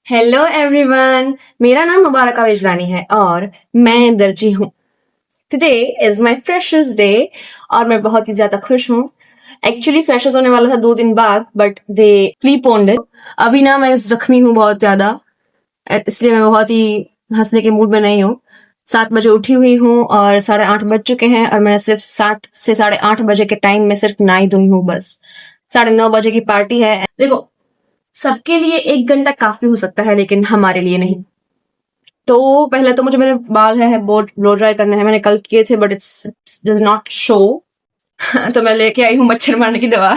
Hello everyone, मेरा नाम मुबारका विजलानी है और मैं दर्जी हूँ। Today is my freshers day और मैं बहुत ही ज्यादा खुश हूँ। एक्चुअली फ्रेशर्स होने वाला था 2 दिन बाद, बट दे प्रीपोन्ड इट। अभी ना मैं जख्मी हूँ बहुत ज्यादा, इसलिए मैं बहुत ही हंसने के मूड में नहीं हूँ। 7 बजे उठी हुई हूँ और 8:30 बज चुके हैं और मैंने सिर्फ 7 से 8:30 बजे के टाइम में सिर्फ नहाई धोई हूँ बस। 9:30 बजे की पार्टी है। देखो, सबके लिए 1 घंटा काफी हो सकता है लेकिन हमारे लिए नहीं। तो पहले तो मुझे मेरे बाल है बहुत ब्लो ड्राई करने हैं। मैंने कल किए थे but it's does not show. तो मैं लेके आई हूँ मच्छर मारने की दवा।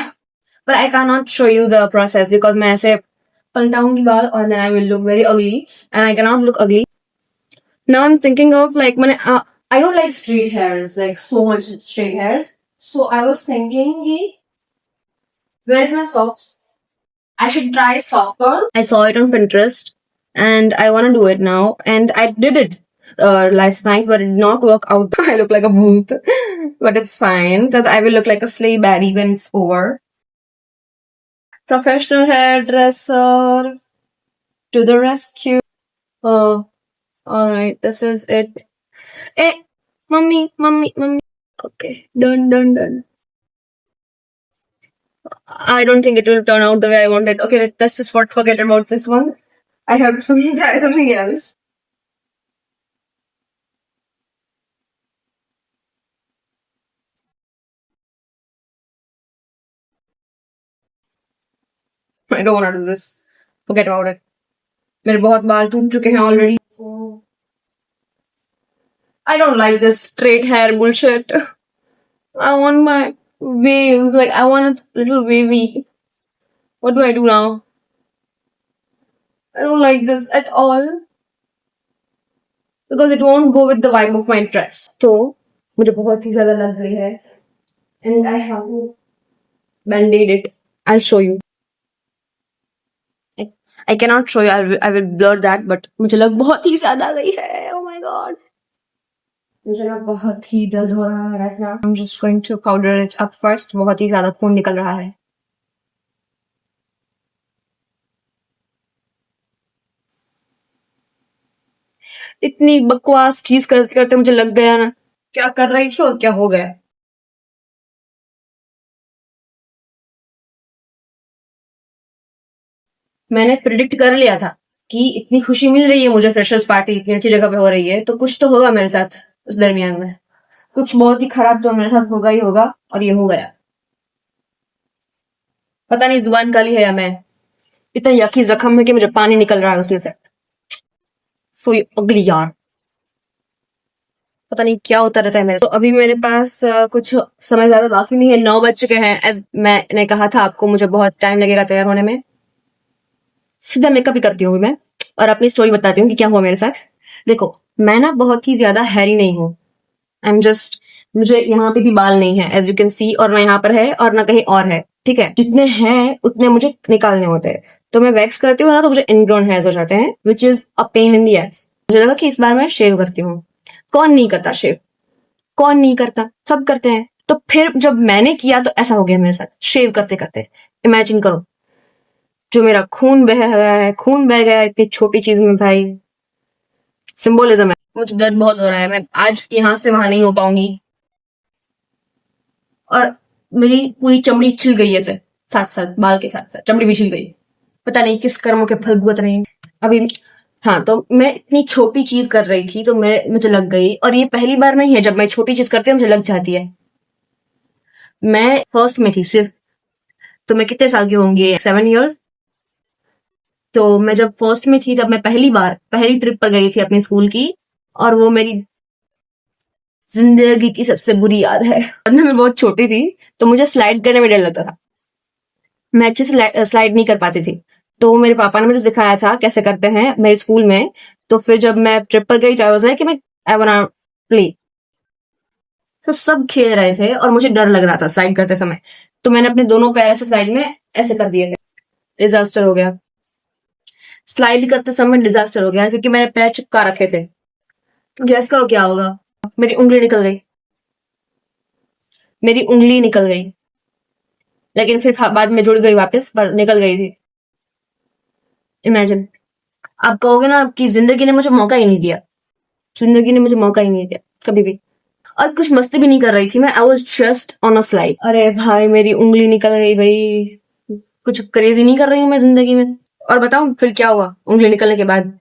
But I can not show you the process because मैं ऐसे पलटाऊंगी बाल और then I will look very ugly and I can not look ugly. Now I am thinking of like मैंने I don't like straight hairs, like so much straight hairs. So I was thinking where is my socks? I should try soft curl. I saw it on Pinterest and I want to do it now. And I did it last night, but it did not work out. I look like a booth, but it's fine because I will look like a sleigh baddie when it's over. Professional hairdresser to the rescue. Oh, alright, this is it. Hey, mummy. Okay, done. I don't think it will turn out the way I wanted. Okay, let's just forget about this one. I have to try something else. I don't want to do this. Forget about it. मेरे बहुत बाल टूट चुके हैं already. I don't like this straight hair bullshit. I want my waves. Like, I want a little wavy. What do I do now? I don't like this at all. Because it won't go with the vibe of my dress. तो मुझे बहुत ही ज़्यादा लग रही है. And I have to band-aid it. I'll show you. I cannot show you. I will blur that. But मुझे लग बहुत ही ज़्यादा गई है. Oh my god. मुझे ना बहुत ही दर्द हो रहा है right now. I'm just going to powder it up first. बहुत ही ज़्यादा खून निकल रहा है. इतनी बकवास चीज करते करते मुझे लग गया ना, क्या कर रही थी और क्या हो गया। मैंने प्रिडिक्ट कर लिया था कि इतनी खुशी मिल रही है मुझे, फ्रेशर्स पार्टी इतनी अच्छी जगह पे हो रही है, तो कुछ तो होगा मेरे साथ उस दरमियान में। कुछ बहुत ही खराब तो मेरे साथ होगा ही होगा, और ये हो गया। पता नहीं जुबान काली है या मैं इतना यकी जख्म है कि मुझे पानी निकल रहा है उसमें से। सो अगली यार, पता नहीं क्या होता रहता है मेरे। तो अभी मेरे पास कुछ समय ज्यादा बाकी नहीं है। 9 बज चुके हैं। एज मैंने कहा था आपको, मुझे बहुत टाइम लगेगा तैयार होने में। सीधा मेकअप ही करती हूँ मैं और अपनी स्टोरी बताती हूँ कि क्या हुआ मेरे साथ। देखो, मैं ना बहुत ही ज्यादा हैरी नहीं हूँ। आई एम जस्ट, मुझे यहाँ पे भी बाल नहीं है एज यू कैन सी, और ना यहाँ पर है और ना कहीं और है। ठीक है, जितने हैं उतने मुझे निकालने होते हैं। तो मैं वैक्स करती हूँ ना, तो मुझे इनग्रोन हेयर्स हो जाते हैं, which is a pain in the S. मुझे लगा कि इस बार मैं शेव करती हूँ। कौन नहीं करता शेव? कौन नहीं करता? सब करते हैं। तो फिर जब मैंने किया तो ऐसा हो गया मेरे साथ शेव करते करते। इमेजिन करो, जो मेरा खून बह गया है, खून बह गया है इतनी छोटी चीज में भाई। सिंबोलिज्म है। मुझे दर्द बहुत हो रहा है, मैं आज यहाँ से वहां नहीं हो पाऊंगी। और मेरी पूरी चमड़ी छिल गई है से, साथ साथ बाल के साथ साथ चमड़ी भी छिल गई। पता नहीं किस कर्मों के फल भुगत रही हूँ अभी। हाँ, तो मैं इतनी छोटी चीज कर रही थी तो मुझे लग गई, और ये पहली बार नहीं है जब मैं छोटी चीज करती हूँ मुझे लग जाती है। मैं फर्स्ट में थी सिर्फ, तो मैं कितने साल की होंगी, 7 years। तो मैं जब फर्स्ट में थी तब मैं पहली ट्रिप पर गई थी अपनी स्कूल की, और वो मेरी जिंदगी की सबसे बुरी याद है। और ना मैं बहुत छोटी थी तो मुझे स्लाइड करने में डर लगता था। मैं अच्छे से स्लाइड नहीं कर पाती थी। तो मेरे पापा ने मुझे सिखाया था कैसे करते हैं मेरे स्कूल में। तो फिर जब मैं ट्रिप पर गई तो आई वाज लाइक कि मैं आई वांट टू प्ले। तो सब खेल रहे थे और मुझे डर लग रहा था स्लाइड करते समय। तो मैंने अपने दोनों पैर ऐसे स्लाइड में ऐसे कर दिए थे। डिजास्टर हो गया। स्लाइड करते समय डिजास्टर हो गया क्योंकि मैंने पैर चिपका रखे थे। तो गैस करो क्या होगा। मेरी उंगली निकल गई। मेरी उंगली निकल गई, लेकिन फिर बाद में जुड़ गई वापस, पर निकल गई थी। इमेजिन। आप कहोगे ना कि जिंदगी ने मुझे मौका ही नहीं दिया, जिंदगी ने मुझे मौका ही नहीं दिया कभी भी। और कुछ मस्ती भी नहीं कर रही थी मैं, I was just on a slide. अरे भाई मेरी उंगली निकल गई भाई, कुछ क्रेजी नहीं कर रही हूँ मैं जिंदगी में। और बताऊं फिर क्या हुआ उंगली निकलने के बाद?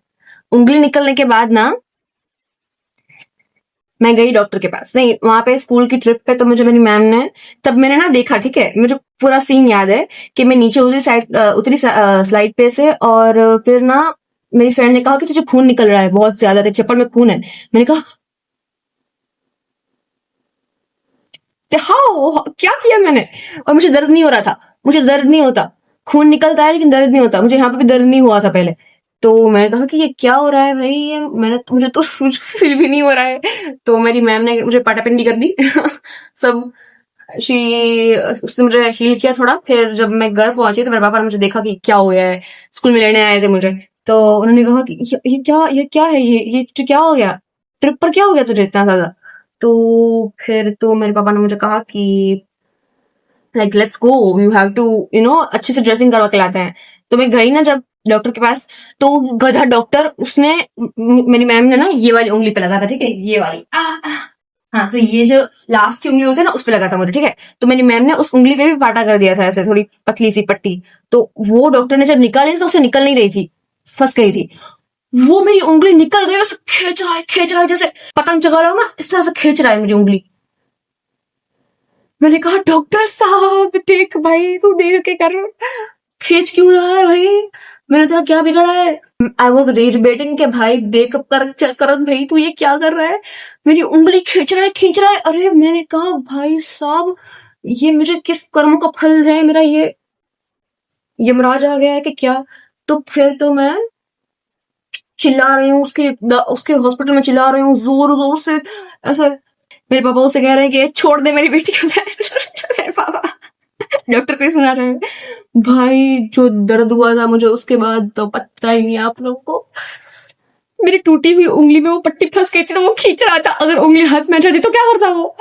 उंगली निकलने के बाद ना मैं गई डॉक्टर के पास, नहीं वहां पे स्कूल की ट्रिप पे, तो मुझे मेरी मैम ने, तब मैंने ना देखा, ठीक है मुझे पूरा सीन याद है कि मैं नीचे उतरी स्लाइड पे से, और फिर ना मेरी फ्रेंड ने कहा कि तुझे खून निकल रहा है बहुत ज्यादा, तेरे चप्पल में खून है। मैंने कहा हाउ, क्या किया मैंने? और मुझे दर्द नहीं हो रहा था, मुझे दर्द नहीं होता, खून निकलता है लेकिन दर्द नहीं होता, मुझे यहाँ पे भी दर्द नहीं हुआ था पहले। तो मैंने कहा कि ये क्या हो रहा है भाई, ये मुझे तो फिर भी नहीं हो रहा है। तो मेरी मैम ने मुझे पाटापिंडी कर दी सब। शी उसने मुझे हील किया थोड़ा। फिर जब मैं घर पहुंची तो मेरे पापा ने मुझे देखा कि क्या हो गया है, स्कूल में लेने आए थे मुझे। तो उन्होंने कहा कि ये क्या है, ये तुझे क्या हो गया, ट्रिप पर क्या हो गया तुझे इतना ज्यादा? तो फिर तो मेरे पापा ने मुझे कहा कि like let's go, you have to अच्छे से ड्रेसिंग करवा के लाते हैं। तो मैं गई ना जब डॉक्टर के पास, तो गधा डॉक्टर उसने मेरी मैम ने ना ये वाली उंगली पे लगा था, ठीक है ये वाली हाँ, तो ये जो लास्ट की उंगली होती है ना उस पे लगा था मुझे, ठीक है। तो मेरी मैम ने उस उंगली पे भी पाटा कर दिया था, ऐसे थोड़ी पतली सी पट्टी। तो वो डॉक्टर ने जब निकाली तो उसे निकल नहीं रही थी, फंस गई थी। वो मेरी उंगली निकल गई, उसे खींच रहा है जैसे पतंग चगा रहा हूं ना, इस तरह से खींच रहा है मेरी उंगली। मैंने कहा डॉक्टर साहब देख भाई, तू देख के कर, खींच क्यों रहा है भाई, मैंने तेरा क्या बिगड़ा है? आई वॉज रेज बेटिंग के भाई देख कर चल कर भाई, तू ये क्या कर रहा है, मेरी उंगली खींच रहा है। अरे मैंने कहा भाई साहब, ये मुझे किस कर्म का फल है मेरा, ये यमराज आ गया है कि क्या? तो फिर तो मैं चिल्ला रही हूँ उसके हॉस्पिटल में, चिल्ला रही हूँ जोर जोर से ऐसे। मेरे पापा उससे कह रहे हैं कि छोड़ दे मेरी बेटी को। मेरे पापा डॉक्टर को ही सुना रहे हैं। भाई जो दर्द हुआ था मुझे उसके बाद तो पता ही नहीं आप लोग को। मेरी टूटी हुई उंगली में वो पट्टी फंस गई थी तो वो खींच रहा था, अगर उंगली हाथ में आ जाती तो क्या करता वो?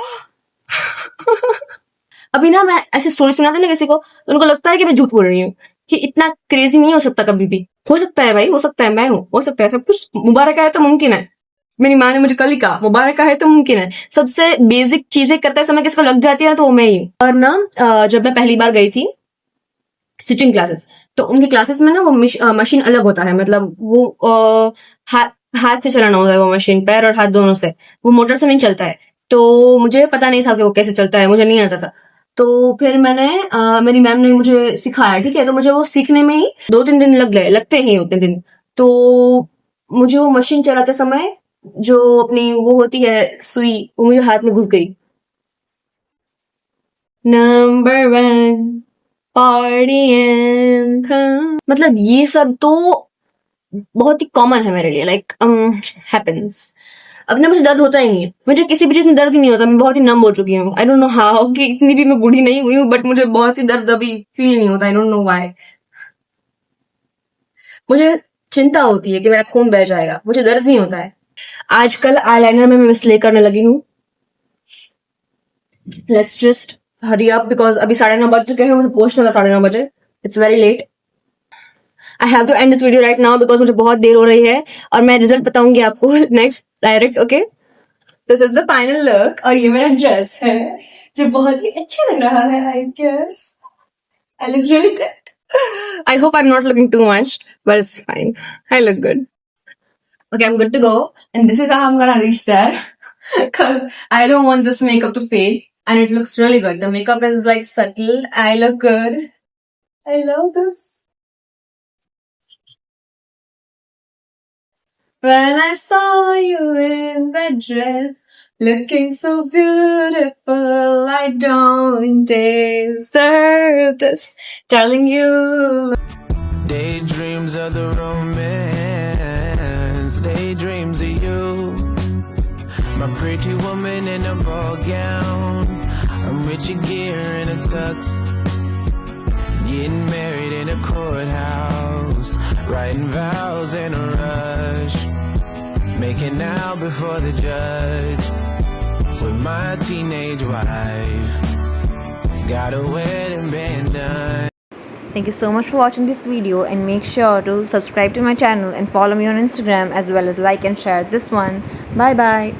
अभी ना मैं ऐसी स्टोरी सुनाती ना किसी को तो उनको लगता है कि मैं झूठ बोल रही हूँ, कि इतना क्रेजी नहीं हो सकता कभी भी। हो सकता है भाई, हो सकता है, मैं हूँ, हो सकता है, सब कुछ मुबारक है तो मुमकिन है। मेरी माँ ने मुझे कल ही कहा मुबारक है तो मुमकिन है। सबसे बेसिक चीजें करते समय किसको लग जाती है ना, तो वो मैं ही हूँ। और ना जब मैं पहली बार गई थी स्टिचिंग क्लासेस, तो उनके क्लासेस में ना वो मशीन अलग होता है, मतलब वो हाथ से चलाना होता है वो मशीन, पैर और हाथ दोनों से, वो मोटर से नहीं चलता है। तो मुझे पता नहीं था कि वो कैसे चलता है, मुझे नहीं आता था। तो फिर मेरी मैम ने मुझे सिखाया, ठीक है। तो मुझे वो सीखने में ही 2-3 दिन लग गए, लगते ही उतने दिन। तो मुझे वो मशीन चलाते समय जो अपनी वो होती है सुई, वो मुझे हाथ में घुस गई। नंबर 1 पार्टी एंथम, मतलब ये सब तो बहुत ही कॉमन है मेरे लिए, लाइक हैपेंस। अब ना मुझे दर्द होता ही नहीं है, मुझे किसी भी चीज में दर्द ही नहीं होता, मैं बहुत ही नम हो चुकी हूँ। आई डोंट नो हाउ, कि इतनी भी मैं बूढ़ी नहीं हुई हूँ, बट मुझे बहुत ही दर्द अभी फील नहीं होता। I don't know why. मुझे चिंता होती है कि मेरा खून बह जाएगा, मुझे दर्द नहीं होता है। आजकल आईलाइनर में मैं मिस्टेक करने लगी हूँ। Let's just hurry up because अभी 9:30 बज चुके हैं, मुझे पहुंचना था 9:30 बजे। It's very late. I have to end this video right now because मुझे बहुत देर हो रही है और मैं रिजल्ट बताऊंगी आपको next direct. Okay, this is the final look और ये मेरा ड्रेस है जो बहुत ही अच्छा लग रहा है। I guess I look really good. I hope I am not looking too much but it's fine. I look good. Okay, I'm good to go. And this is how I'm gonna reach there. Because I don't want this makeup to fade. And it looks really good. The makeup is like subtle. I look good. I love this. When I saw you in that dress, looking so beautiful, I don't deserve this. Telling you. Daydreams of the romance, daydreams of you, my pretty woman in a ball gown. I'm Richard Gere in a tux, getting married in a courthouse, writing vows in a rush, making out before the judge with my teenage wife. Got a wedding band done. Thank you so much for watching this video, and make sure to subscribe to my channel and follow me on Instagram, as well as like and share this one. Bye bye.